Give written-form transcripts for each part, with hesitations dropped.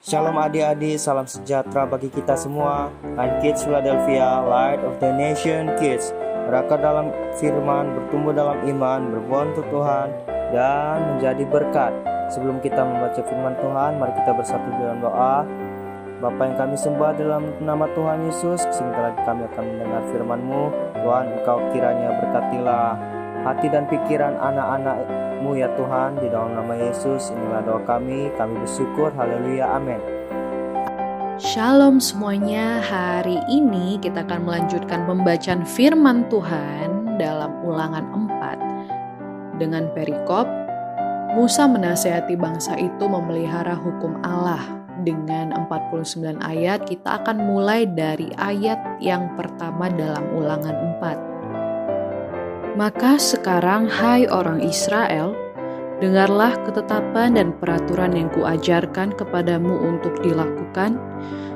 Shalom adik-adik, salam sejahtera bagi kita semua. I'm Kids Philadelphia, Light of the Nation Kids. Berakar dalam firman, bertumbuh dalam iman, berbuat untuk Tuhan, dan menjadi berkat. Sebelum kita membaca firman Tuhan, mari kita bersatu dalam doa. Bapa yang kami sembah dalam nama Tuhan Yesus, sebentar lagi kami akan mendengar firman-Mu. Tuhan, Engkau kiranya berkatilah hati dan pikiran anak-anak-Mu ya Tuhan, di dalam nama Yesus. Inilah doa kami bersyukur, haleluya, amin. Shalom semuanya, hari ini kita akan melanjutkan pembacaan firman Tuhan dalam Ulangan 4 dengan perikop Musa menasihati bangsa itu memelihara hukum Allah. Dengan 49 ayat, kita akan mulai dari ayat yang pertama dalam Ulangan 4. Maka sekarang, hai orang Israel, dengarlah ketetapan dan peraturan yang kuajarkan kepadamu untuk dilakukan,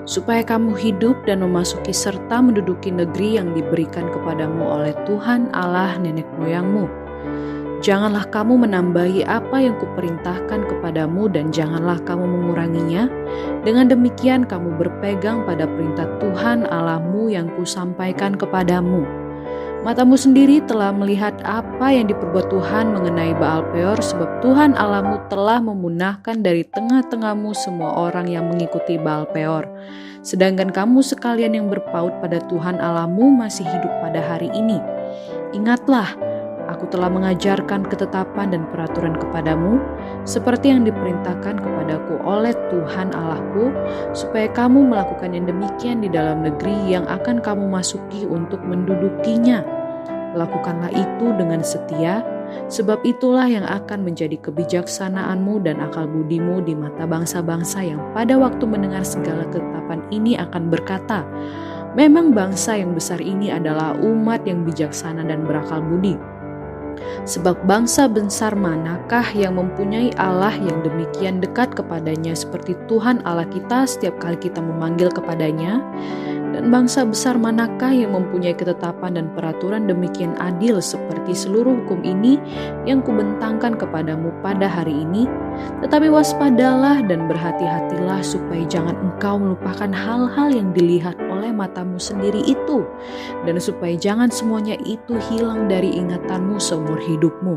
supaya kamu hidup dan memasuki serta menduduki negeri yang diberikan kepadamu oleh Tuhan Allah nenek moyangmu. Janganlah kamu menambahi apa yang kuperintahkan kepadamu dan janganlah kamu menguranginya. Dengan demikian kamu berpegang pada perintah Tuhan Allahmu yang kusampaikan kepadamu. Matamu sendiri telah melihat apa yang diperbuat Tuhan mengenai Baal Peor, sebab Tuhan Allahmu telah memunahkan dari tengah-tengahmu semua orang yang mengikuti Baal Peor. Sedangkan kamu sekalian yang berpaut pada Tuhan Allahmu masih hidup pada hari ini. Ingatlah, aku telah mengajarkan ketetapan dan peraturan kepadamu, seperti yang diperintahkan kepadaku oleh Tuhan Allahku, supaya kamu melakukan yang demikian di dalam negeri yang akan kamu masuki untuk mendudukinya. Lakukanlah itu dengan setia, sebab itulah yang akan menjadi kebijaksanaanmu dan akal budimu di mata bangsa-bangsa yang pada waktu mendengar segala ketetapan ini akan berkata, memang bangsa yang besar ini adalah umat yang bijaksana dan berakal budi. Sebab bangsa besar manakah yang mempunyai Allah yang demikian dekat kepadanya seperti Tuhan Allah kita setiap kali kita memanggil kepadanya? Dan bangsa besar manakah yang mempunyai ketetapan dan peraturan demikian adil seperti seluruh hukum ini yang kubentangkan kepadamu pada hari ini? Tetapi waspadalah dan berhati-hatilah supaya jangan engkau melupakan hal-hal yang dilihat oleh matamu sendiri itu, dan supaya jangan semuanya itu hilang dari ingatanmu seumur hidupmu.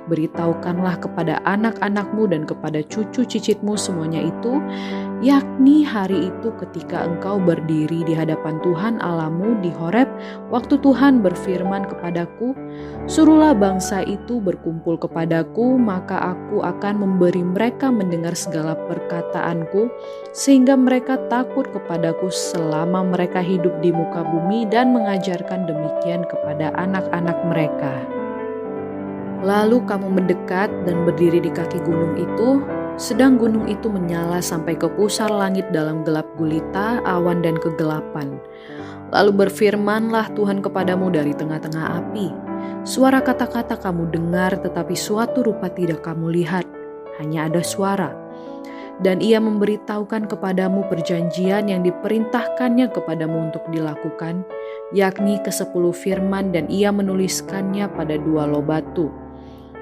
Beritahukanlah kepada anak-anakmu dan kepada cucu cicitmu semuanya itu, yakni hari itu ketika engkau berdiri di hadapan Tuhan Allahmu di Horeb, waktu Tuhan berfirman kepadaku, suruhlah bangsa itu berkumpul kepadaku, maka aku akan memberi mereka mendengar segala perkataanku, sehingga mereka takut kepadaku selama mereka hidup di muka bumi dan mengajarkan demikian kepada anak-anak mereka. Lalu kamu mendekat dan berdiri di kaki gunung itu, sedang gunung itu menyala sampai ke pusar langit dalam gelap gulita, awan dan kegelapan. Lalu berfirmanlah Tuhan kepadamu dari tengah-tengah api. Suara kata-kata kamu dengar, tetapi suatu rupa tidak kamu lihat, hanya ada suara. Dan ia memberitahukan kepadamu perjanjian yang diperintahkannya kepadamu untuk dilakukan, yakni ke-10 firman, dan ia menuliskannya pada 2 loh batu.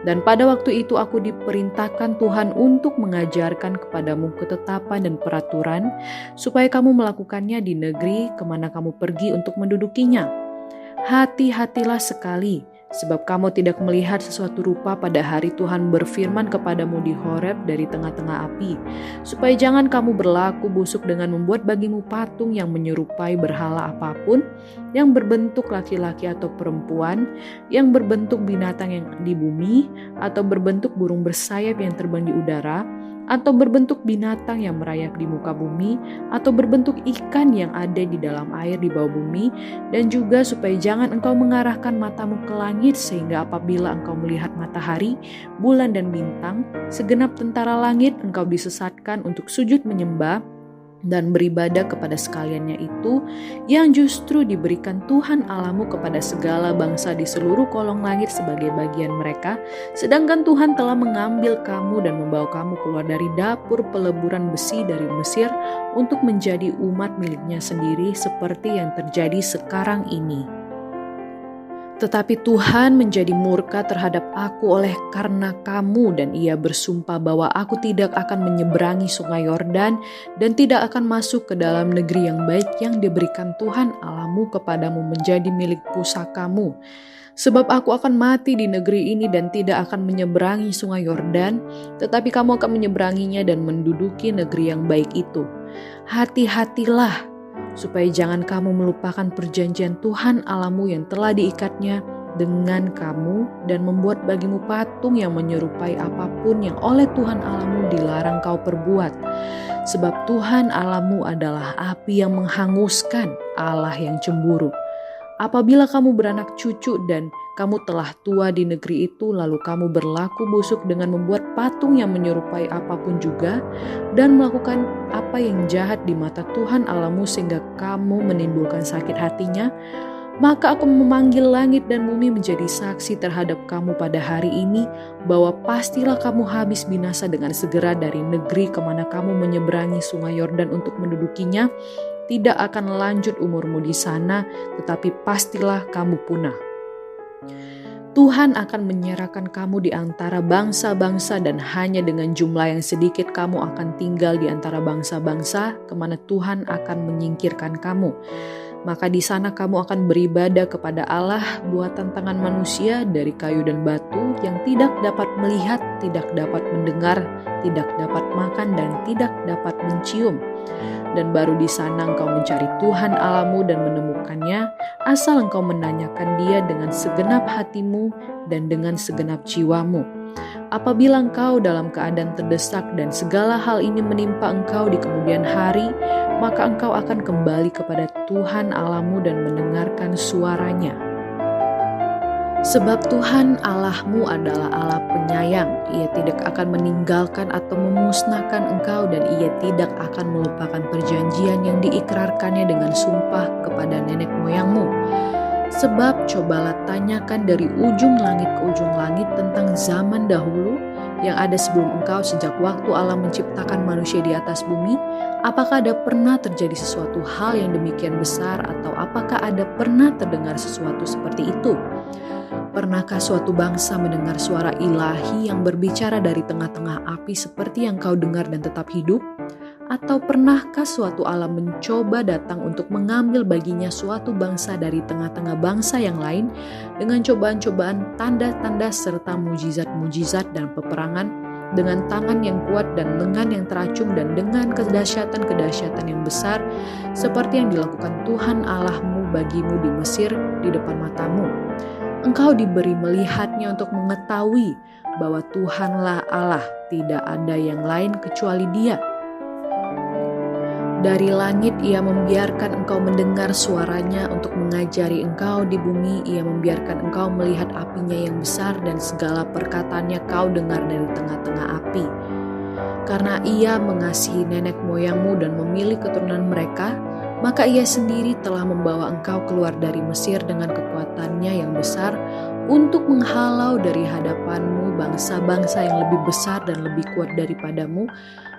Dan pada waktu itu aku diperintahkan Tuhan untuk mengajarkan kepadamu ketetapan dan peraturan, supaya kamu melakukannya di negeri kemana kamu pergi untuk mendudukinya. Hati-hatilah sekali, sebab kamu tidak melihat sesuatu rupa pada hari Tuhan berfirman kepadamu di Horeb dari tengah-tengah api, supaya jangan kamu berlaku busuk dengan membuat bagimu patung yang menyerupai berhala apapun, yang berbentuk laki-laki atau perempuan, yang berbentuk binatang yang di bumi, atau berbentuk burung bersayap yang terbang di udara, atau berbentuk binatang yang merayap di muka bumi, atau berbentuk ikan yang ada di dalam air di bawah bumi, dan juga supaya jangan engkau mengarahkan matamu ke langit sehingga apabila engkau melihat matahari, bulan dan bintang, segenap tentara langit engkau disesatkan untuk sujud menyembah dan beribadah kepada sekaliannya itu, yang justru diberikan Tuhan Allahmu kepada segala bangsa di seluruh kolong langit sebagai bagian mereka, sedangkan Tuhan telah mengambil kamu dan membawa kamu keluar dari dapur peleburan besi dari Mesir untuk menjadi umat miliknya sendiri seperti yang terjadi sekarang ini. Tetapi Tuhan menjadi murka terhadap aku oleh karena kamu, dan ia bersumpah bahwa aku tidak akan menyeberangi sungai Yordan dan tidak akan masuk ke dalam negeri yang baik yang diberikan Tuhan Allahmu kepadamu menjadi milik pusakamu. Sebab aku akan mati di negeri ini dan tidak akan menyeberangi sungai Yordan, tetapi kamu akan menyeberanginya dan menduduki negeri yang baik itu. Hati-hatilah, supaya jangan kamu melupakan perjanjian Tuhan Allahmu yang telah diikatnya dengan kamu dan membuat bagimu patung yang menyerupai apapun yang oleh Tuhan Allahmu dilarang kau perbuat. Sebab Tuhan Allahmu adalah api yang menghanguskan, Allah yang cemburu. Apabila kamu beranak cucu dan kamu telah tua di negeri itu, lalu kamu berlaku busuk dengan membuat patung yang menyerupai apapun juga, dan melakukan apa yang jahat di mata Tuhan Allahmu sehingga kamu menimbulkan sakit hatinya, maka aku memanggil langit dan bumi menjadi saksi terhadap kamu pada hari ini, bahwa pastilah kamu habis binasa dengan segera dari negeri kemana kamu menyeberangi sungai Yordan untuk mendudukinya. Tidak akan lanjut umurmu di sana, tetapi pastilah kamu punah. Tuhan akan menyerahkan kamu di antara bangsa-bangsa, dan hanya dengan jumlah yang sedikit kamu akan tinggal di antara bangsa-bangsa kemana Tuhan akan menyingkirkan kamu. Maka di sana kamu akan beribadah kepada Allah buatan tangan manusia dari kayu dan batu, yang tidak dapat melihat, tidak dapat mendengar, tidak dapat makan, dan tidak dapat mencium. Dan baru di sana engkau mencari Tuhan Allahmu dan menemukannya, asal engkau menanyakan Dia dengan segenap hatimu dan dengan segenap jiwamu. Apabila engkau dalam keadaan terdesak dan segala hal ini menimpa engkau di kemudian hari, maka engkau akan kembali kepada Tuhan Allahmu dan mendengarkan suaranya. Sebab Tuhan Allahmu adalah Allah penyayang, Ia tidak akan meninggalkan atau memusnahkan engkau, dan Ia tidak akan melupakan perjanjian yang diikrarkannya dengan sumpah kepada nenek moyangmu. Sebab cobalah tanyakan dari ujung langit ke ujung langit tentang zaman dahulu yang ada sebelum engkau, sejak waktu Allah menciptakan manusia di atas bumi. Apakah ada pernah terjadi sesuatu hal yang demikian besar, atau apakah ada pernah terdengar sesuatu seperti itu? Pernahkah suatu bangsa mendengar suara ilahi yang berbicara dari tengah-tengah api seperti yang kau dengar dan tetap hidup? Atau pernahkah suatu alam mencoba datang untuk mengambil baginya suatu bangsa dari tengah-tengah bangsa yang lain dengan cobaan-cobaan, tanda-tanda serta mujizat-mujizat dan peperangan, dengan tangan yang kuat dan lengan yang teracung dan dengan kedahsyatan-kedahsyatan yang besar seperti yang dilakukan Tuhan Allahmu bagimu di Mesir di depan matamu? Engkau diberi melihatnya untuk mengetahui bahwa Tuhanlah Allah, tidak ada yang lain kecuali Dia. Dari langit Ia membiarkan engkau mendengar suaranya untuk mengajari engkau, di bumi Ia membiarkan engkau melihat apinya yang besar, dan segala perkataannya kau dengar dari tengah-tengah api. Karena Ia mengasihi nenek moyangmu dan memilih keturunan mereka, maka Ia sendiri telah membawa engkau keluar dari Mesir dengan kekuatannya yang besar, untuk menghalau dari hadapanmu bangsa-bangsa yang lebih besar dan lebih kuat daripadamu,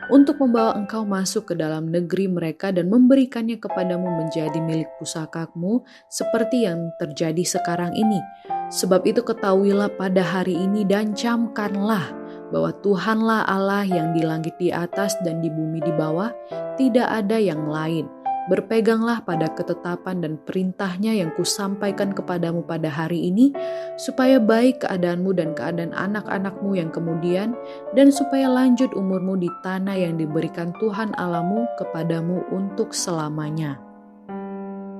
untuk membawa engkau masuk ke dalam negeri mereka dan memberikannya kepadamu menjadi milik pusakamu, seperti yang terjadi sekarang ini. Sebab itu ketahuilah pada hari ini dan camkanlah bahwa Tuhanlah Allah yang di langit di atas dan di bumi di bawah, tidak ada yang lain. Berpeganglah pada ketetapan dan perintahnya yang kusampaikan kepadamu pada hari ini, supaya baik keadaanmu dan keadaan anak-anakmu yang kemudian, dan supaya lanjut umurmu di tanah yang diberikan Tuhan Allahmu kepadamu untuk selamanya.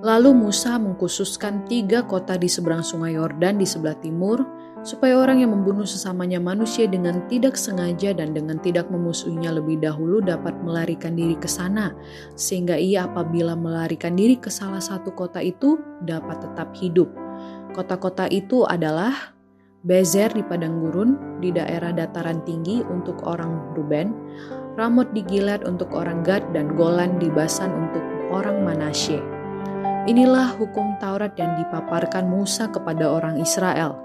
Lalu Musa mengkhususkan 3 kota di seberang sungai Yordan di sebelah timur, supaya orang yang membunuh sesamanya manusia dengan tidak sengaja dan dengan tidak memusuhinya lebih dahulu dapat melarikan diri ke sana, sehingga ia apabila melarikan diri ke salah satu kota itu dapat tetap hidup. Kota-kota itu adalah Bezer di padang gurun di daerah dataran tinggi untuk orang Ruben, Ramot di Gilead untuk orang Gad, dan Golan di Basan untuk orang Manasye. Inilah hukum Taurat yang dipaparkan Musa kepada orang Israel.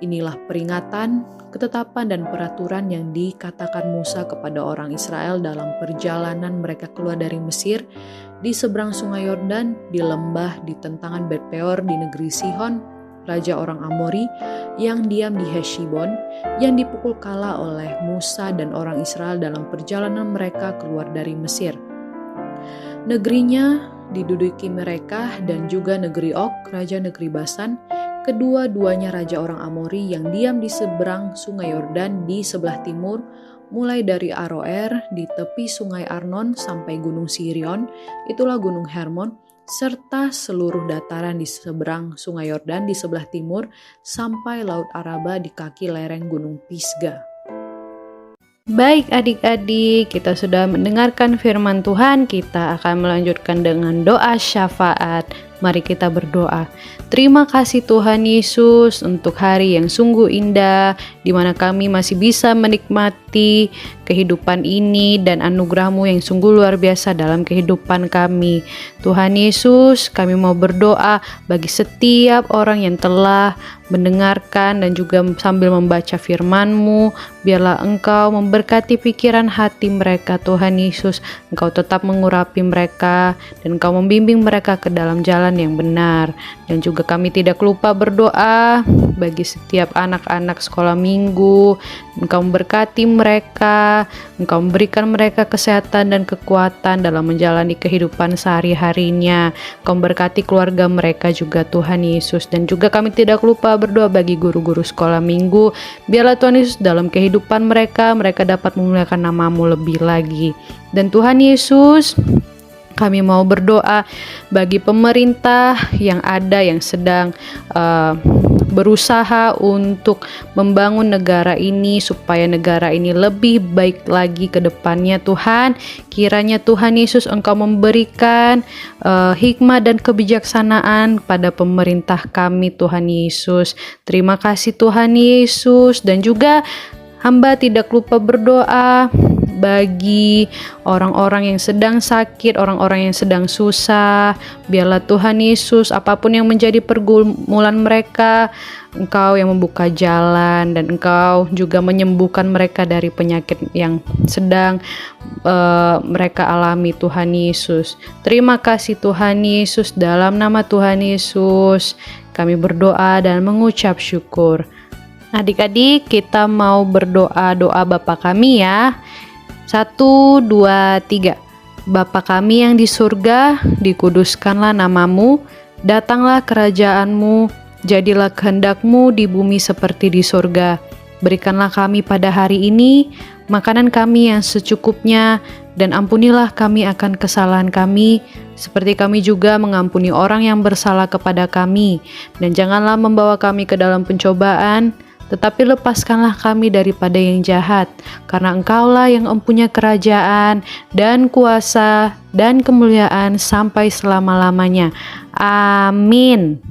Inilah peringatan, ketetapan, dan peraturan yang dikatakan Musa kepada orang Israel dalam perjalanan mereka keluar dari Mesir, di seberang sungai Yordan, di lembah, di tentangan Bet Peor, di negeri Sihon, raja orang Amori yang diam di Heshbon, yang dipukul kalah oleh Musa dan orang Israel dalam perjalanan mereka keluar dari Mesir. Negerinya diduduki mereka dan juga negeri Og, raja negeri Basan, kedua-duanya raja orang Amori yang diam di seberang sungai Yordan di sebelah timur, mulai dari Aroer di tepi sungai Arnon sampai gunung Sirion, itulah gunung Hermon, serta seluruh dataran di seberang sungai Yordan di sebelah timur sampai Laut Araba di kaki lereng gunung Pisga. Baik adik-adik, kita sudah mendengarkan firman Tuhan, kita akan melanjutkan dengan doa syafaat. Mari kita berdoa. Terima kasih Tuhan Yesus untuk hari yang sungguh indah, di mana kami masih bisa menikmati kehidupan ini dan anugerah-Mu yang sungguh luar biasa dalam kehidupan kami. Tuhan Yesus, kami mau berdoa bagi setiap orang yang telah mendengarkan dan juga sambil membaca firman-Mu, biarlah Engkau memberkati pikiran hati mereka Tuhan Yesus. Engkau tetap mengurapi mereka dan Engkau membimbing mereka ke dalam jalan yang benar. Dan juga kami tidak lupa berdoa bagi setiap anak-anak sekolah minggu. Engkau memberkati mereka, Engkau memberikan mereka kesehatan dan kekuatan dalam menjalani kehidupan sehari-harinya. Engkau memberkati keluarga mereka juga Tuhan Yesus. Dan juga kami tidak lupa berdoa bagi guru-guru sekolah minggu. Biarlah Tuhan Yesus dalam kehidupan mereka dapat memuliakan nama-Mu lebih lagi. Dan Tuhan Yesus, kami mau berdoa bagi pemerintah yang ada yang sedang berusaha untuk membangun negara ini supaya negara ini lebih baik lagi ke depannya Tuhan. Kiranya Tuhan Yesus Engkau memberikan hikmah dan kebijaksanaan pada pemerintah kami Tuhan Yesus. Terima kasih Tuhan Yesus. Dan juga hamba tidak lupa berdoa bagi orang-orang yang sedang sakit, orang-orang yang sedang susah. Biarlah Tuhan Yesus, apapun yang menjadi pergumulan mereka, Engkau yang membuka jalan dan Engkau juga menyembuhkan mereka dari penyakit yang sedang mereka alami Tuhan Yesus. Terima kasih Tuhan Yesus, dalam nama Tuhan Yesus kami berdoa dan mengucap syukur. Adik-adik, kita mau berdoa doa Bapa kami ya. 1, 2, 3. Bapa kami yang di surga, dikuduskanlah nama-Mu, datanglah kerajaan-Mu, jadilah kehendak-Mu di bumi seperti di surga. Berikanlah kami pada hari ini makanan kami yang secukupnya, dan ampunilah kami akan kesalahan kami, seperti kami juga mengampuni orang yang bersalah kepada kami. Dan janganlah membawa kami ke dalam pencobaan, tetapi lepaskanlah kami daripada yang jahat, karena Engkaulah yang mempunyai kerajaan dan kuasa dan kemuliaan sampai selama-lamanya. Amin.